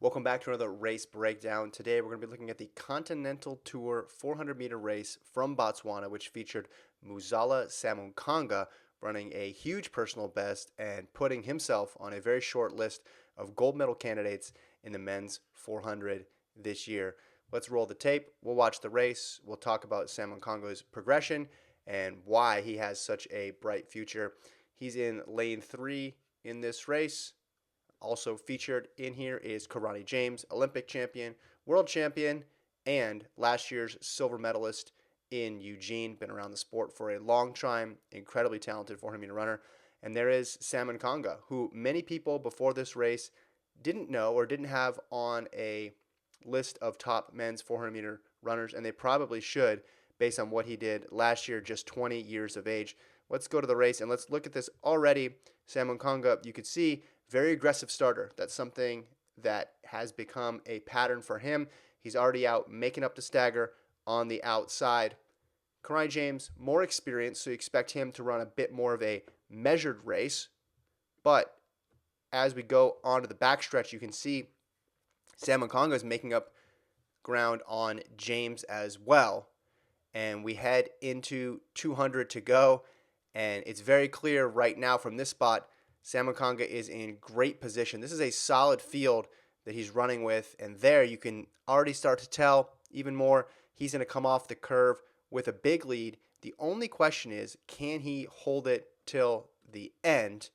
Welcome back to another race breakdown. Today we're going to be looking at the Continental Tour 400-meter race from Botswana, which featured Muzala Samukonga running a huge personal best and putting himself on a very short list of gold medal candidates in the men's 400 this year. Let's roll the tape. We'll watch the race. We'll talk about Samukonga's progression and why he has such a bright future. He's in lane 3 in this race. Also featured in here is Karani James, Olympic champion, world champion, and last year's silver medalist in Eugene. Been around the sport for a long time, incredibly talented 400-meter runner. And there is Samukonga, who many people before this race didn't know or didn't have on a list of top men's 400-meter runners, and they probably should based on what he did last year, just 20 years of age. Let's go to the race and let's look at this already. Samukonga, you could see, very aggressive starter. That's something that has become a pattern for him. He's already out making up the stagger on the outside. Karani James, more experience, so you expect him to run a bit more of a measured race. But as we go on to the backstretch, you can see Samukonga is making up ground on James as well. And we head into 200 to go. And it's very clear right now from this spot, Samukonga is in great position. This is a solid field that he's running with, and there you can already start to tell even more he's going to come off the curve with a big lead. The only question is, can he hold it till the end?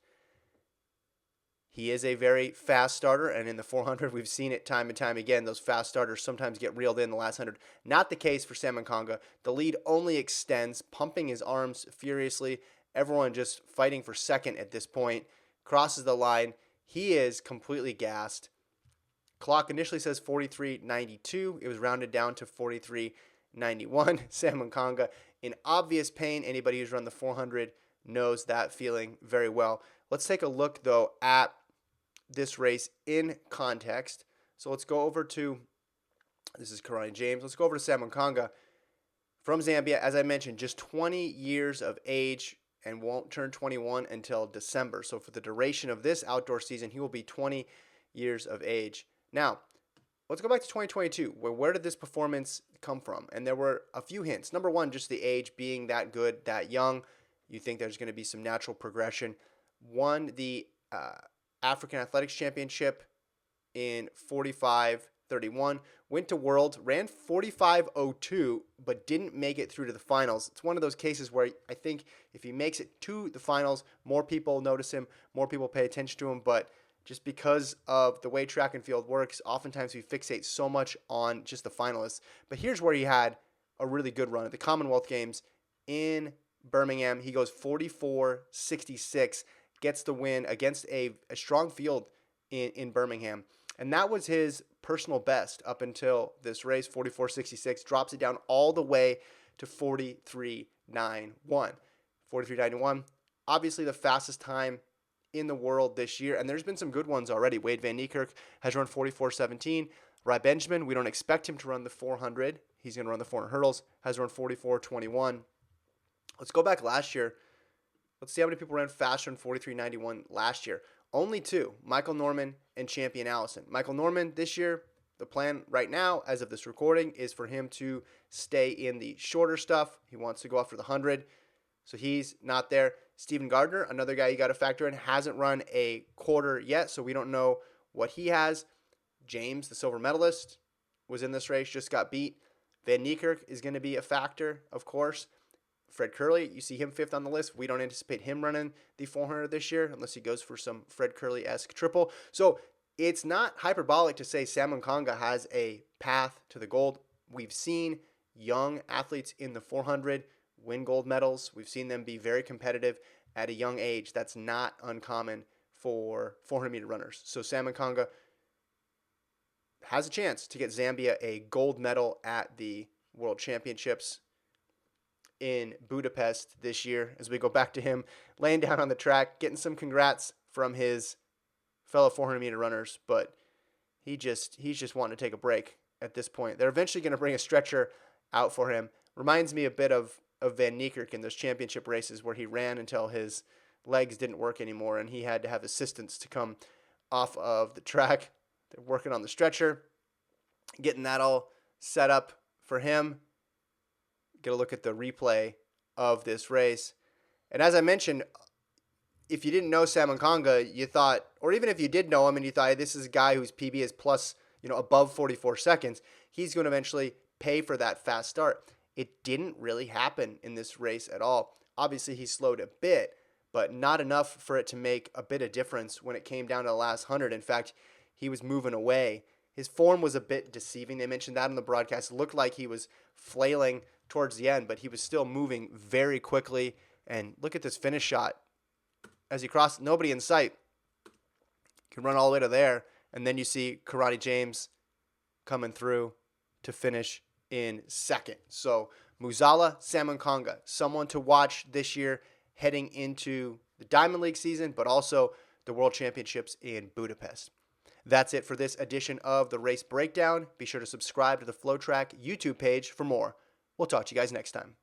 He is a very fast starter, and in the 400, we've seen it time and time again. Those fast starters sometimes get reeled in the last 100. Not the case for Samukonga. The lead only extends, pumping his arms furiously. Everyone just fighting for second at this point. Crosses the line. He is completely gassed. Clock initially says 43.92. It was rounded down to 43.91. Samukonga in obvious pain. Anybody who's run the 400 knows that feeling very well. Let's take a look, though, at this race in context. So let's go over to, this is Karani James. Let's go over to Samukonga from Zambia. As I mentioned, just 20 years of age, and won't turn 21 until December. So for the duration of this outdoor season, he will be 20 years of age. Now, let's go back to 2022. Where did this performance come from? And there were a few hints. Number one, just the age being that good, that young. You think there's going to be some natural progression. Won the African Athletics Championship in 45:31. Went to Worlds, ran 45:02, but didn't make it through to the finals. It's one of those cases where I think if he makes it to the finals, more people notice him, more people pay attention to him. But just because of the way track and field works, oftentimes we fixate so much on just the finalists. But here's where he had a really good run at the Commonwealth Games in Birmingham. He goes 44:66, gets the win against a strong field in Birmingham. And that was his personal best up until this race, 44:66, drops it down all the way to 43:91. 43:91, obviously the fastest time in the world this year, and there's been some good ones already. Wade Van Niekerk has run 44:17. Rai Benjamin, we don't expect him to run the 400. He's going to run the 400 hurdles, has run 44:21. Let's go back last year. Let's see how many people ran faster than 43:91 last year. Only two, Michael Norman and Champion Allison. Michael Norman this year, the plan right now, as of this recording, is for him to stay in the shorter stuff. He wants to go after the 100, so he's not there. Stephen Gardner, another guy you got to factor in, hasn't run a quarter yet, so we don't know what he has. James, the silver medalist, was in this race, just got beat. Van Niekerk is going to be a factor, of course. Fred Curley, you see him fifth on the list. We don't anticipate him running the 400 this year unless he goes for some Fred Curley-esque triple. So it's not hyperbolic to say Samukonga has a path to the gold. We've seen young athletes in the 400 win gold medals. We've seen them be very competitive at a young age. That's not uncommon for 400-meter runners. So Samukonga has a chance to get Zambia a gold medal at the World Championships in Budapest this year. As we go back to him laying down on the track, getting some congrats from his fellow 400-meter runners, but he's just wanting to take a break at this point. They're eventually going to bring a stretcher out for him. Reminds me a bit of Van Niekerk in those championship races where he ran until his legs didn't work anymore and he had to have assistance to come off of the track. They're working on the stretcher, getting that all set up for him. Get a look at the replay of this race. And as I mentioned, if you didn't know Samukonga, you thought, or even if you did know him and you thought, hey, this is a guy whose PB is plus, above 44 seconds, he's going to eventually pay for that fast start. It didn't really happen in this race at all. Obviously, he slowed a bit, but not enough for it to make a bit of difference when it came down to the last 100. In fact, he was moving away. His form was a bit deceiving. They mentioned that on the broadcast. It looked like he was flailing towards the end, but he was still moving very quickly. And look at this finish shot. As he crossed, nobody in sight. Can run all the way to there. And then you see Karate James coming through to finish in second. So Muzala, Samukonga, someone to watch this year heading into the Diamond League season, but also the World Championships in Budapest. That's it for this edition of the Race Breakdown. Be sure to subscribe to the FloTrack YouTube page for more. We'll talk to you guys next time.